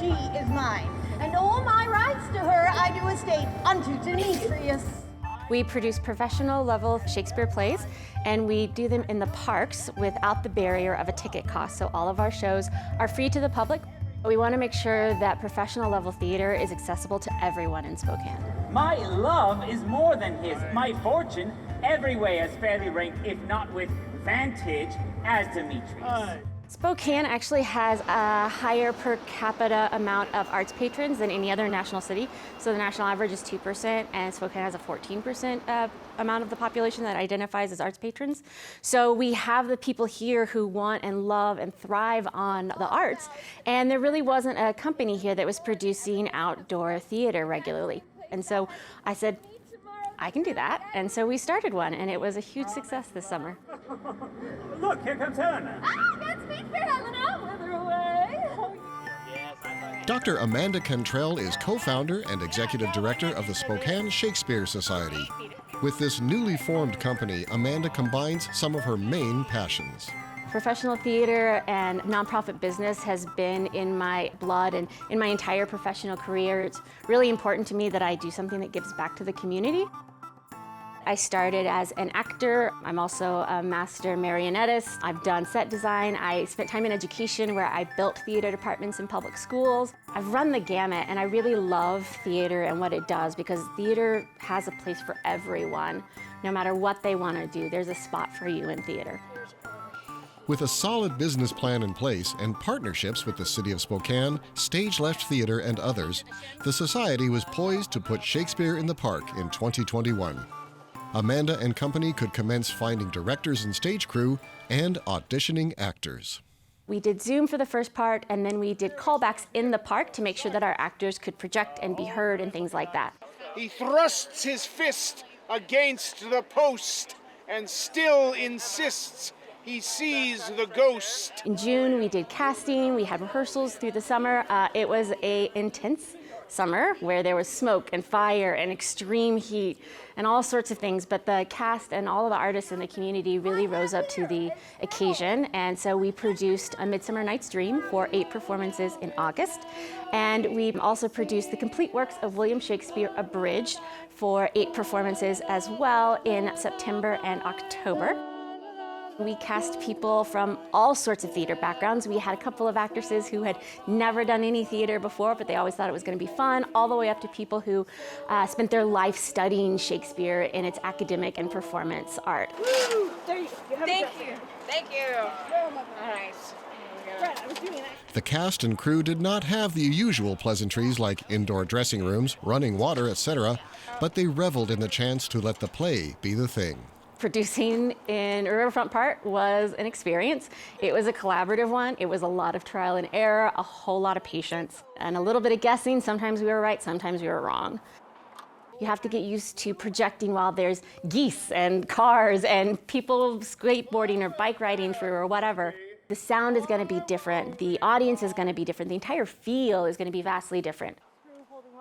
she is mine, and all my rights to her I do estate unto Demetrius. We produce professional level Shakespeare plays, and we do them in the parks without the barrier of a ticket cost. So all of our shows are free to the public. We want to make sure that professional level theater is accessible to everyone in Spokane. My love is more than his. My fortune every way as fairly ranked, if not with vantage, as Demetrius. Spokane actually has a higher per capita amount of arts patrons than any other national city. So the national average is 2%, and Spokane has a 14% amount of the population that identifies as arts patrons. So we have the people here who want and love and thrive on the arts. And there really wasn't a company here that was producing outdoor theater regularly. And so I said, I can do that. And so we started one, and it was a huge success this summer. Look, here comes Helena. Ah, that's me for Helena. Whither away? Dr. Amanda Cantrell is co-founder and executive director of the Spokane Shakespeare Society. With this newly formed company, Amanda combines some of her main passions. Professional theater and nonprofit business has been in my blood and in my entire professional career. It's really important to me that I do something that gives back to the community. I started as an actor. I'm also a master marionettist. I've done set design. I spent time in education where I built theater departments in public schools. I've run the gamut, and I really love theater and what it does, because theater has a place for everyone. No matter what they want to do, there's a spot for you in theater. With a solid business plan in place and partnerships with the City of Spokane, Stage Left Theater, and others, the Society was poised to put Shakespeare in the Park in 2021. Amanda and company could commence finding directors and stage crew and auditioning actors. We did Zoom for the first part, and then we did callbacks in the park to make sure that our actors could project and be heard and things like that. He thrusts his fist against the post and still insists he sees the ghost. In June, we did casting. We had rehearsals through the summer. It was an intense summer where there was smoke and fire and extreme heat and all sorts of things, but the cast and all of the artists in the community really rose up to the occasion, and so we produced A Midsummer Night's Dream for 8 performances in August, and we also produced the complete works of William Shakespeare abridged for 8 performances as well in September and October. We cast people from all sorts of theater backgrounds. We had a couple of actresses who had never done any theater before, but they always thought it was going to be fun, all the way up to people who spent their life studying Shakespeare in its academic and performance art. Woo! Thank you. Thank you. Nice. The cast and crew did not have the usual pleasantries like indoor dressing rooms, running water, etc., but they reveled in the chance to let the play be the thing. Producing in Riverfront Park was an experience. It was a collaborative one. It was a lot of trial and error, a whole lot of patience, and a little bit of guessing. Sometimes we were right, sometimes we were wrong. You have to get used to projecting while there's geese and cars and people skateboarding or bike riding through or whatever. The sound is going to be different. The audience is going to be different. The entire feel is going to be vastly different.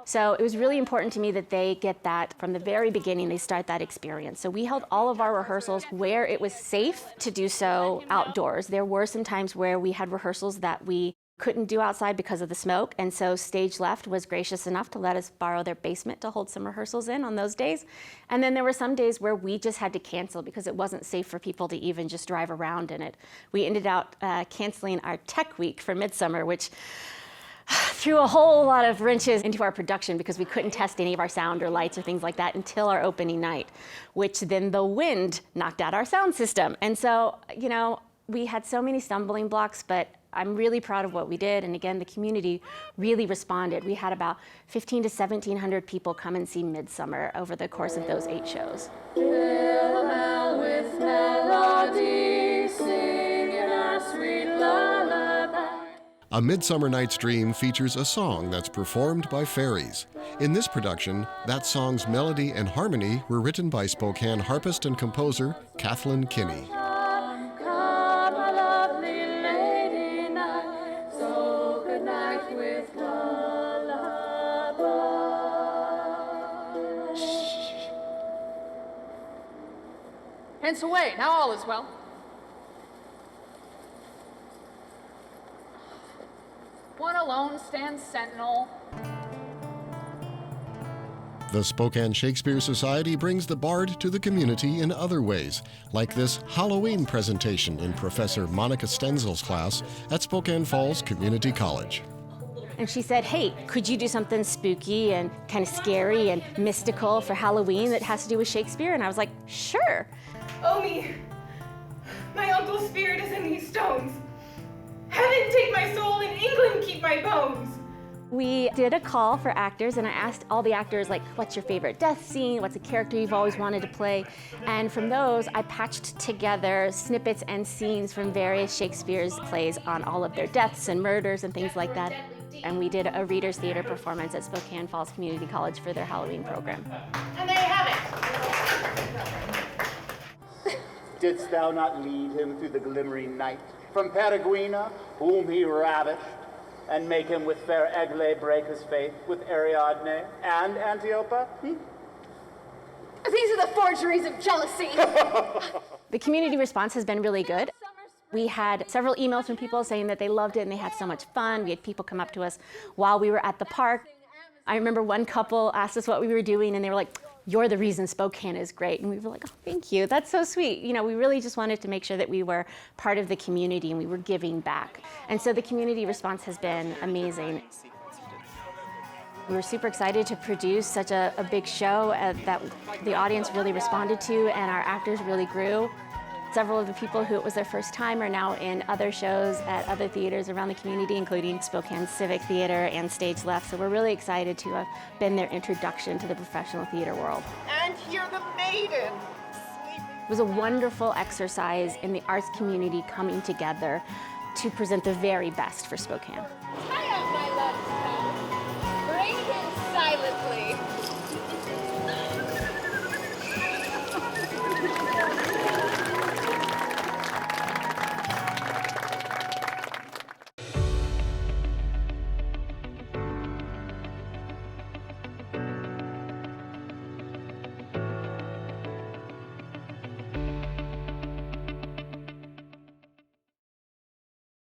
So it was really important to me that they get that from the very beginning, they start that experience. So we held all of our rehearsals where it was safe to do so outdoors. There were some times where we had rehearsals that we couldn't do outside because of the smoke, and so Stage Left was gracious enough to let us borrow their basement to hold some rehearsals in on those days. And then there were some days where we just had to cancel because it wasn't safe for people to even just drive around in it. We ended up canceling our tech week for Midsummer, which threw a whole lot of wrenches into our production because we couldn't test any of our sound or lights or things like that until our opening night, which then the wind knocked out our sound system. And so, you know, we had so many stumbling blocks, but I'm really proud of what we did. And again, the community really responded. We had about 1,500 to 1,700 people come and see Midsummer over the course of those 8 shows. Fill the bell with melody, sing in our sweet lullaby. A Midsummer Night's Dream features a song that's performed by fairies. In this production, that song's melody and harmony were written by Spokane harpist and composer Kathleen Kinney. Hence away, now all is well. alone stands sentinel. The Spokane Shakespeare Society brings the bard to the community in other ways, like this Halloween presentation in Professor Monica Stenzel's class at Spokane Falls Community College. And she said, hey, could you do something spooky and kind of scary and mystical for Halloween that has to do with Shakespeare? And I was like, sure. Oh me, my uncle's spirit is in these stones. Heaven take my soul and England keep my bones. We did a call for actors, and I asked all the actors, like, what's your favorite death scene? What's a character you've always wanted to play? And from those, I patched together snippets and scenes from various Shakespeare's plays on all of their deaths and murders and things like that. And we did a Reader's Theater performance at Spokane Falls Community College for their Halloween program. And there you have it. Didst thou not lead him through the glimmering night from Periguna, whom he ravished, and make him with fair Egle break his faith with Ariadne and Antiopa? These are the forgeries of jealousy. The community response has been really good. We had several emails from people saying that they loved it and they had so much fun. We had people come up to us while we were at the park. I remember one couple asked us what we were doing and they were like, you're the reason Spokane is great. And we were like, oh, thank you, that's so sweet. You know, we really just wanted to make sure that we were part of the community and we were giving back. And so the community response has been amazing. We were super excited to produce such a big show that the audience really responded to and our actors really grew. Several of the people who it was their first time are now in other shows at other theaters around the community, including Spokane Civic Theater and Stage Left. So we're really excited to have been their introduction to the professional theater world. And hear the maiden. It was a wonderful exercise in the arts community coming together to present the very best for Spokane.